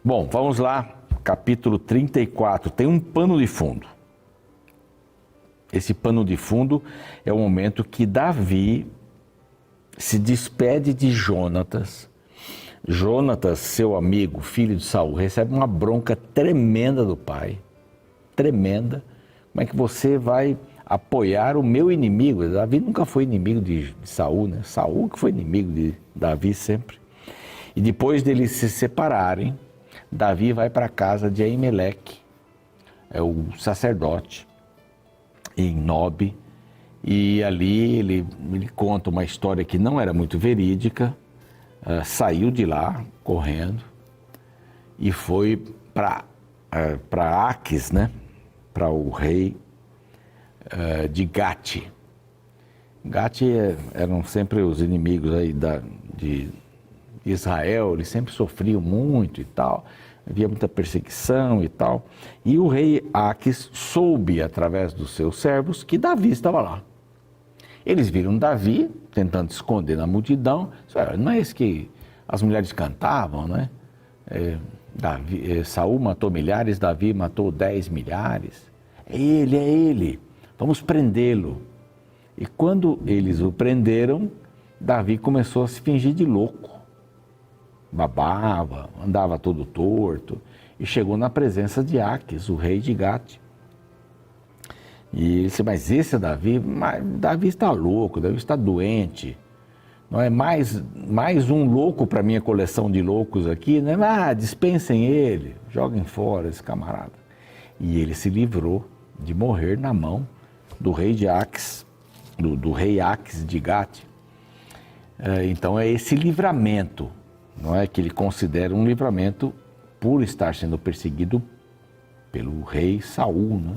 Bom, vamos lá, capítulo 34, tem um pano de fundo. Esse pano de fundo é o momento que Davi se despede de Jonatas. Jonatas, seu amigo, filho de Saul, recebe uma bronca tremenda do pai, tremenda. Como é que você vai apoiar o meu inimigo? Davi nunca foi inimigo de Saul, né? Saul que foi inimigo de Davi sempre. E depois deles se separarem, Davi vai para a casa de Aimeleque, é o sacerdote, em Nob, e ali ele conta uma história que não era muito verídica, saiu de lá correndo e foi para Aques, né? Para o rei de Gate. Gate eram sempre os inimigos aí de Israel, eles sempre sofriam muito e tal, havia muita perseguição e tal. E o rei Aques soube, através dos seus servos, que Davi estava lá. Eles viram Davi tentando se esconder na multidão. Não é esse que as mulheres cantavam, né? Saul matou milhares, Davi matou 10 milhares. É ele, vamos prendê-lo. E quando eles o prenderam, Davi começou a se fingir de louco. Babava, andava todo torto e chegou na presença de Aques, o rei de Gate. E ele disse, mas esse é Davi? Mas Davi está louco, Davi está doente. Não é mais um louco para a minha coleção de loucos aqui, né? Dispensem ele, joguem fora esse camarada. E ele se livrou de morrer na mão do rei de Aques, do rei Aques de Gate. Então é esse livramento, não é que ele considera um livramento por estar sendo perseguido pelo rei Saul, né?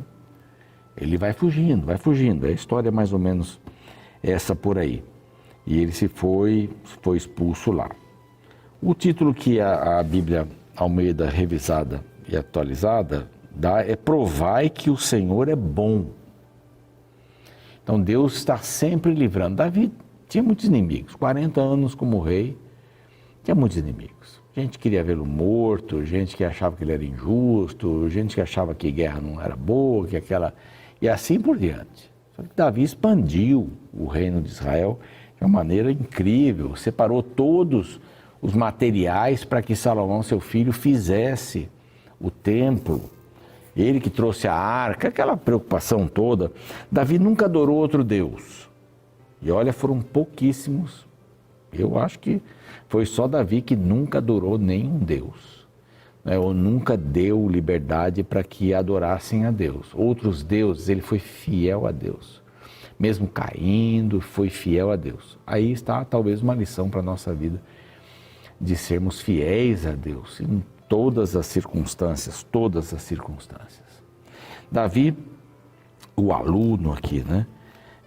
Ele vai fugindo, a história é mais ou menos essa por aí. E ele foi expulso lá. O título que a Bíblia Almeida revisada e atualizada dá é Provai que o Senhor é bom. Então Deus está sempre livrando. Davi tinha muitos inimigos, 40 anos como rei, tinha muitos inimigos. Gente que queria vê-lo morto, gente que achava que ele era injusto, gente que achava que guerra não era boa, que aquela... E assim por diante. Só que Davi expandiu o reino de Israel de uma maneira incrível, separou todos os materiais para que Salomão, seu filho, fizesse o templo. Ele que trouxe a arca, aquela preocupação toda. Davi nunca adorou outro Deus. E olha, foram pouquíssimos. Eu acho que foi só Davi que nunca adorou nenhum Deus, né? Ou nunca deu liberdade para que adorassem a Deus. Outros deuses, ele foi fiel a Deus. Mesmo caindo, foi fiel a Deus. Aí está talvez uma lição para a nossa vida, de sermos fiéis a Deus em todas as circunstâncias, todas as circunstâncias. Davi, o aluno aqui, né?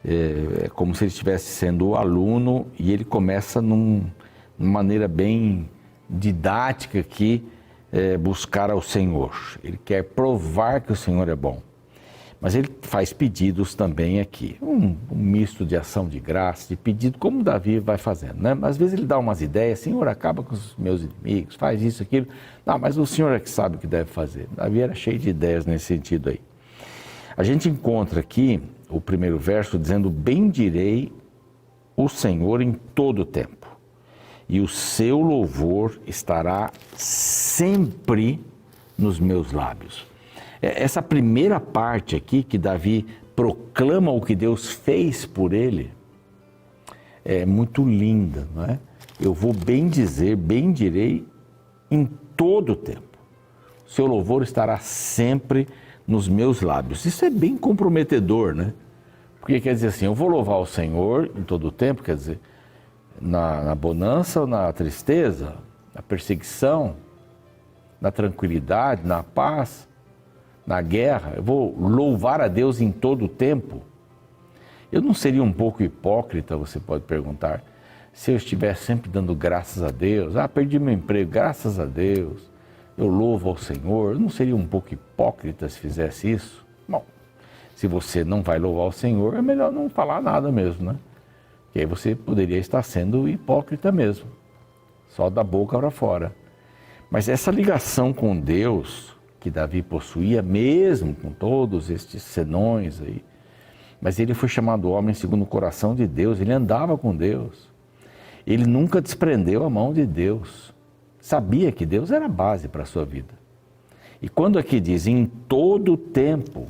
É como se ele estivesse sendo o aluno e ele começa numa maneira bem didática aqui, buscar ao Senhor. Ele quer provar que o Senhor é bom. Mas ele faz pedidos também aqui, um misto de ação de graça, de pedido, como Davi vai fazendo, né? Às vezes ele dá umas ideias, Senhor, acaba com os meus inimigos, faz isso, aquilo. Não, mas o Senhor é que sabe o que deve fazer. Davi era cheio de ideias nesse sentido aí. A gente encontra aqui o primeiro verso dizendo, bendirei o Senhor em todo o tempo, e o seu louvor estará sempre nos meus lábios. Essa primeira parte aqui, que Davi proclama o que Deus fez por ele, é muito linda, não é? Eu vou bendirei em todo o tempo. Seu louvor estará sempre nos meus lábios. Isso é bem comprometedor, né? Porque quer dizer assim, eu vou louvar o Senhor em todo o tempo, quer dizer, na bonança ou na tristeza, na perseguição, na tranquilidade, na paz, na guerra, eu vou louvar a Deus em todo o tempo. Eu não seria um pouco hipócrita, você pode perguntar, se eu estivesse sempre dando graças a Deus? Perdi meu emprego, graças a Deus, eu louvo ao Senhor. Eu não seria um pouco hipócrita se fizesse isso? Bom, se você não vai louvar o Senhor, é melhor não falar nada mesmo, né? Que aí você poderia estar sendo hipócrita mesmo, só da boca para fora. Mas essa ligação com Deus que Davi possuía, mesmo com todos estes senões aí, mas ele foi chamado homem segundo o coração de Deus, ele andava com Deus. Ele nunca desprendeu a mão de Deus. Sabia que Deus era a base para a sua vida. E quando aqui diz, em todo o tempo,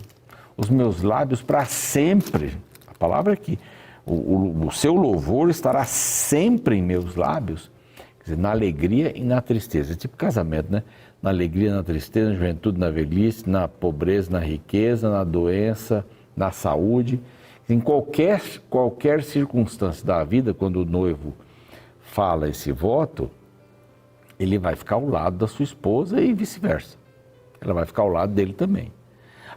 os meus lábios para sempre, a palavra aqui, o seu louvor estará sempre em meus lábios, quer dizer, na alegria e na tristeza. É tipo casamento, né? Na alegria, na tristeza, na juventude, na velhice, na pobreza, na riqueza, na doença, na saúde. Em qualquer circunstância da vida, quando o noivo fala esse voto, ele vai ficar ao lado da sua esposa e vice-versa. Ela vai ficar ao lado dele também.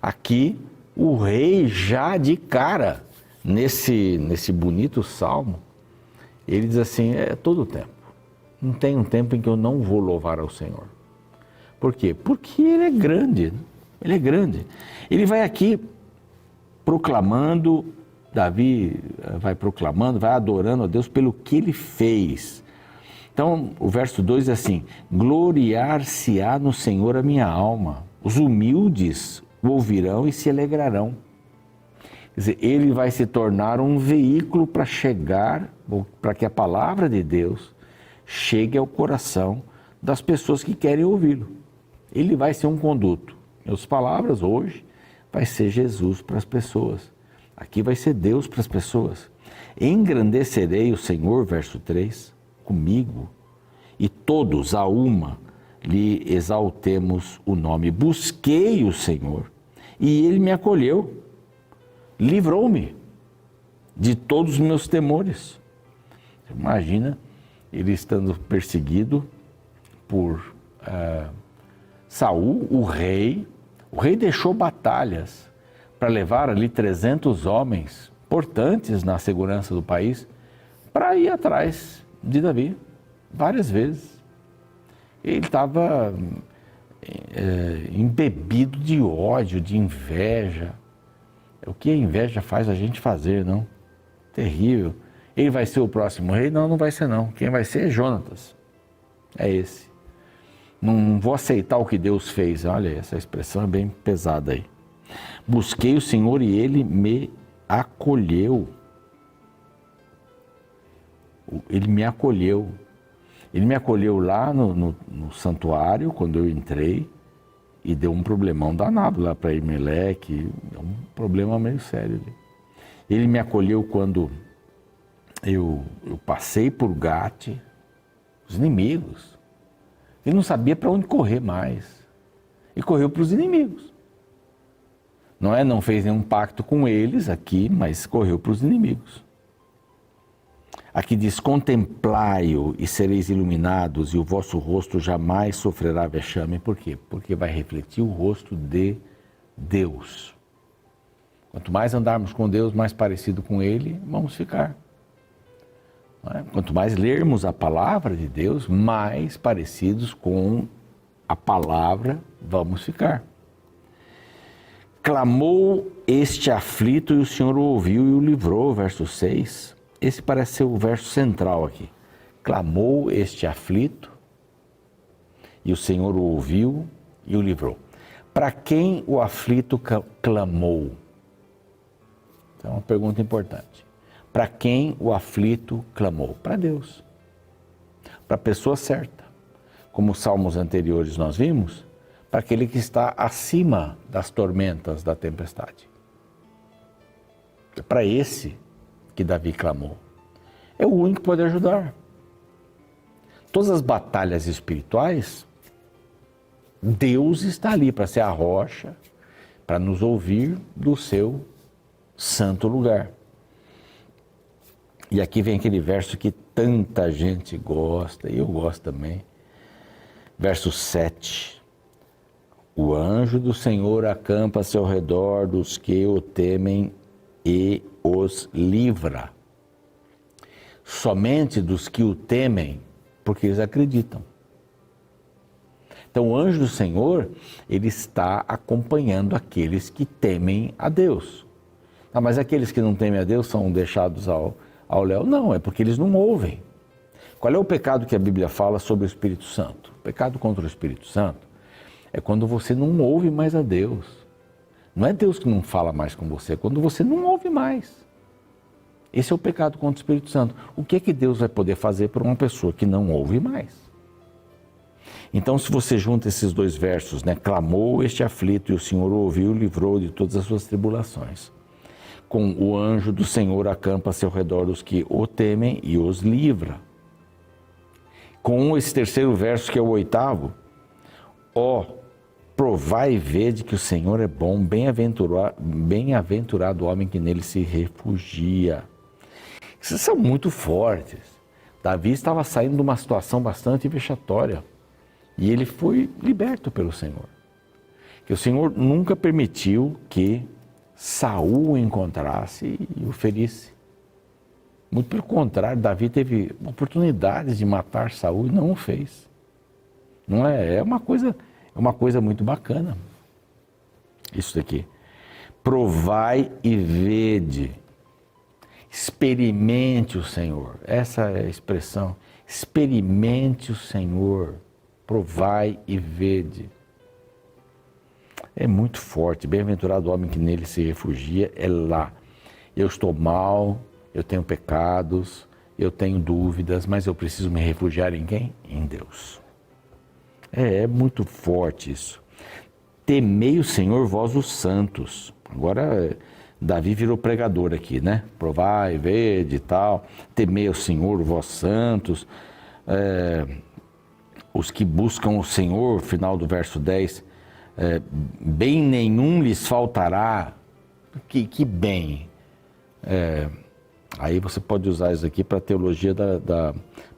Aqui, o rei já de cara, nesse bonito salmo, ele diz assim, é todo o tempo. Não tem um tempo em que eu não vou louvar ao Senhor. Por quê? Porque ele é grande. Ele é grande. Ele vai aqui proclamando, Davi vai proclamando, vai adorando a Deus pelo que ele fez. Então, o verso 2 é assim, gloriar-se-á no Senhor a minha alma, os humildes o ouvirão e se alegrarão. Quer dizer, ele vai se tornar um veículo para chegar, para que a palavra de Deus chegue ao coração das pessoas que querem ouvi-lo. Ele vai ser um conduto. As palavras hoje vai ser Jesus para as pessoas. Aqui vai ser Deus para as pessoas. Engrandecerei o Senhor, verso 3, comigo, e todos a uma lhe exaltemos o nome. Busquei o Senhor e ele me acolheu, livrou-me de todos os meus temores. Imagina ele estando perseguido por Saul, o rei deixou batalhas para levar ali 300 homens importantes na segurança do país para ir atrás de Davi, várias vezes. Ele estava embebido de ódio, de inveja. O que a inveja faz a gente fazer, não? Terrível. Ele vai ser o próximo rei? Não, não vai ser não. Quem vai ser é Jonatas. É esse. Não vou aceitar o que Deus fez. Olha, essa expressão é bem pesada aí. Busquei o Senhor e ele me acolheu. Ele me acolheu. Ele me acolheu lá no santuário, quando eu entrei, e deu um problemão danado lá para Elimeleque, um problema meio sério ali. Ele me acolheu quando eu passei por Gate, os inimigos. Ele não sabia para onde correr mais. E correu para os inimigos. Não fez nenhum pacto com eles aqui, mas correu para os inimigos. Aqui diz, contemplai-o e sereis iluminados, e o vosso rosto jamais sofrerá vexame. Por quê? Porque vai refletir o rosto de Deus. Quanto mais andarmos com Deus, mais parecido com Ele, vamos ficar. Quanto mais lermos a palavra de Deus, mais parecidos com a palavra vamos ficar. Clamou este aflito e o Senhor o ouviu e o livrou, verso 6. Esse parece ser o verso central aqui. Clamou este aflito e o Senhor o ouviu e o livrou. Para quem o aflito clamou? Então é uma pergunta importante. Para quem o aflito clamou? Para Deus. Para a pessoa certa. Como os salmos anteriores nós vimos, para aquele que está acima das tormentas da tempestade. É para esse que Davi clamou. É o único que pode ajudar. Todas as batalhas espirituais, Deus está ali para ser a rocha, para nos ouvir do seu santo lugar. E aqui vem aquele verso que tanta gente gosta, e eu gosto também. Verso 7. O anjo do Senhor acampa-se ao redor dos que o temem e os livra. Somente dos que o temem, porque eles acreditam. Então o anjo do Senhor, ele está acompanhando aqueles que temem a Deus. Mas aqueles que não temem a Deus são deixados ao léu? Não, é porque eles não ouvem. Qual é o pecado que a Bíblia fala sobre o Espírito Santo? O pecado contra o Espírito Santo é quando você não ouve mais a Deus. Não é Deus que não fala mais com você, é quando você não ouve mais. Esse é o pecado contra o Espírito Santo. O que é que Deus vai poder fazer por uma pessoa que não ouve mais? Então, se você junta esses dois versos, né? Clamou este aflito e o Senhor o ouviu e livrou de todas as suas tribulações. Com o anjo do Senhor acampa ao seu redor os que o temem e os livra. Com esse terceiro verso, que é o 8º, ó, provai e vede que o Senhor é bom, bem-aventurado o homem que nele se refugia. Esses são muito fortes. Davi estava saindo de uma situação bastante vexatória e ele foi liberto pelo Senhor. Que o Senhor nunca permitiu que Saul o encontrasse e o ferisse. Muito pelo contrário, Davi teve oportunidades de matar Saul e não o fez. Não é? É uma coisa muito bacana. Isso daqui. Provai e vede. Experimente o Senhor. Essa é a expressão. Experimente o Senhor. Provai e vede. É muito forte. Bem-aventurado o homem que nele se refugia. É lá. Eu estou mal, eu tenho pecados, eu tenho dúvidas, mas eu preciso me refugiar em quem? Em Deus. É muito forte isso. Temei o Senhor, vós os santos. Agora, Davi virou pregador aqui, né? Provai, vede e tal. Temei o Senhor, vós santos. Os que buscam o Senhor, final do verso 10, bem nenhum lhes faltará. Que bem. Aí você pode usar isso aqui para a teologia da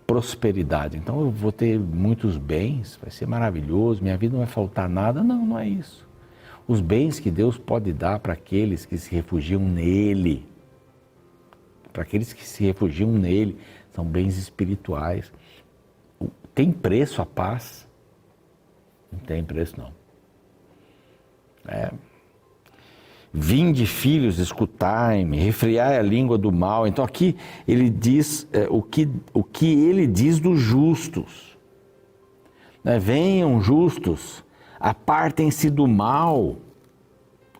prosperidade. Então eu vou ter muitos bens, vai ser maravilhoso, minha vida não vai faltar nada. Não, não é isso. Os bens que Deus pode dar para aqueles que se refugiam nele, para aqueles que se refugiam nele, são bens espirituais. Tem preço a paz? Não tem preço não. Vinde, filhos, escutai-me, refreai a língua do mal. Então aqui ele diz o que ele diz dos justos. Venham justos, apartem-se do mal.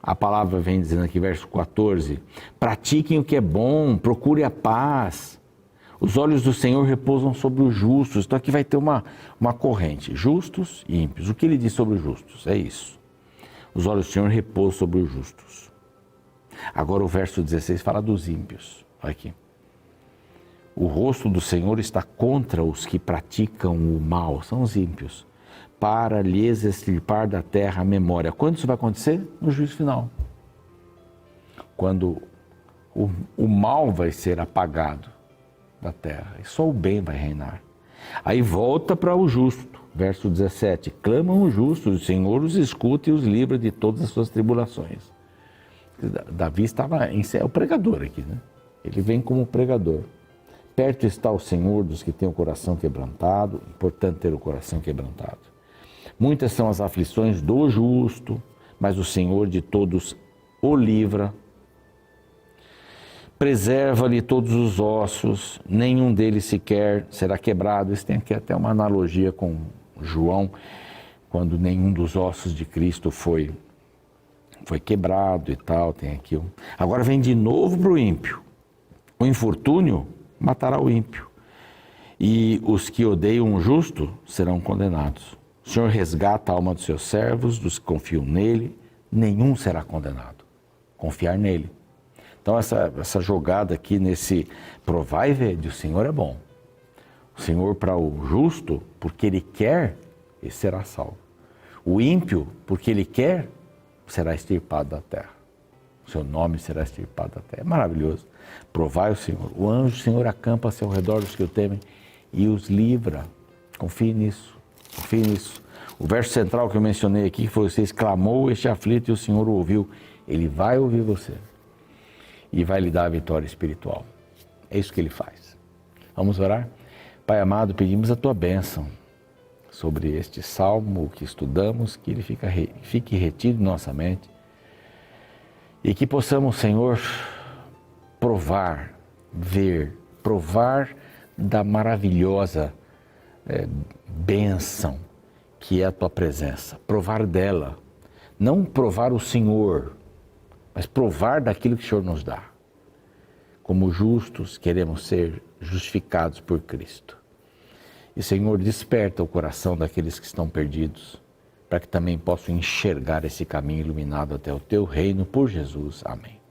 A palavra vem dizendo aqui, verso 14. Pratiquem o que é bom, procure a paz. Os olhos do Senhor repousam sobre os justos. Então aqui vai ter uma corrente, justos e ímpios. O que ele diz sobre os justos? É isso. Os olhos do Senhor repousam sobre os justos. Agora o verso 16 fala dos ímpios. Olha aqui. O rosto do Senhor está contra os que praticam o mal, são os ímpios, para lhes extirpar da terra a memória. Quando isso vai acontecer? No juízo final. Quando o mal vai ser apagado da terra e só o bem vai reinar. Aí volta para o justo. Verso 17, clamam os justos, o Senhor os escuta e os livra de todas as suas tribulações. Davi é o pregador aqui, né? Ele vem como pregador. Perto está o Senhor dos que têm o coração quebrantado, importante ter o coração quebrantado. Muitas são as aflições do justo, mas o Senhor de todos o livra. Preserva-lhe todos os ossos, nenhum deles sequer será quebrado. Isso tem aqui até uma analogia com João, quando nenhum dos ossos de Cristo foi quebrado e tal, tem aqui. Agora vem de novo para o ímpio. O infortúnio matará o ímpio, e os que odeiam o justo serão condenados. O Senhor resgata a alma dos seus servos, dos que confiam nele, nenhum será condenado. Confiar nele. Então essa jogada aqui nesse provai e vede, o Senhor é bom. O Senhor para o justo, porque ele quer, ele será salvo. O ímpio, porque ele quer, será extirpado da terra. O seu nome será extirpado da terra. É maravilhoso. Provai o Senhor. O anjo do Senhor acampa ao seu redor dos que o temem e os livra. Confie nisso. Confie nisso. O verso central que eu mencionei aqui, que foi: você exclamou este aflito e o Senhor o ouviu. Ele vai ouvir você e vai lhe dar a vitória espiritual. É isso que ele faz. Vamos orar? Pai amado, pedimos a tua bênção sobre este salmo que estudamos, que ele fique retido em nossa mente e que possamos, Senhor, provar da maravilhosa bênção que é a tua presença. Provar dela, não provar o Senhor, mas provar daquilo que o Senhor nos dá. Como justos, queremos ser justificados por Cristo. E, Senhor, desperta o coração daqueles que estão perdidos, para que também possam enxergar esse caminho iluminado até o teu reino, por Jesus. Amém.